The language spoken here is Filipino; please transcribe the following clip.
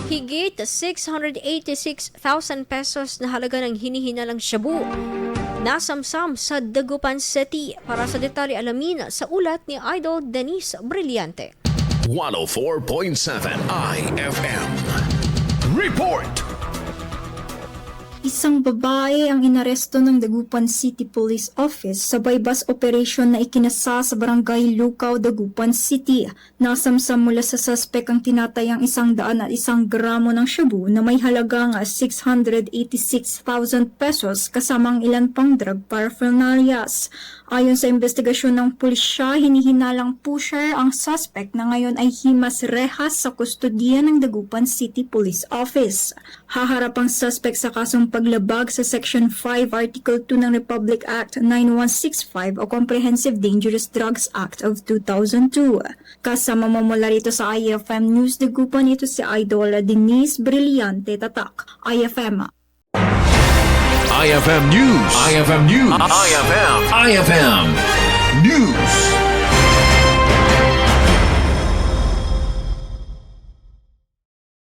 Higit 686,000 pesos na halaga ng hinihinalang shabu. Nasamsam sa Dagupan City. Para sa detalye alamin sa ulat ni Idol Denise Brillante. 104.7 IFM. Report! Isang babae ang inaresto ng Dagupan City Police Office sa bypass operation na ikinasa sa barangay Lukaw, Dagupan City. Nasamsam mula sa suspect ang tinatayang 100 at 1 gramo ng shabu na may halagang 686,000 pesos kasamang ilan pang drug paraphernalias. Ayon sa investigasyon ng pulisya, hinihinalang pusher ang suspect na ngayon ay himas rehas sa kustodiya ng Dagupan City Police Office. Haharap ang suspect sa kasong paglabag sa Section 5, Article 2 ng Republic Act 9165 o Comprehensive Dangerous Drugs Act of 2002. Kasama mo mula rito sa IFM News Dagupan, ito si Idol Denise Brillante, Tatak, IFM. IFM News. IFM News. IFM News.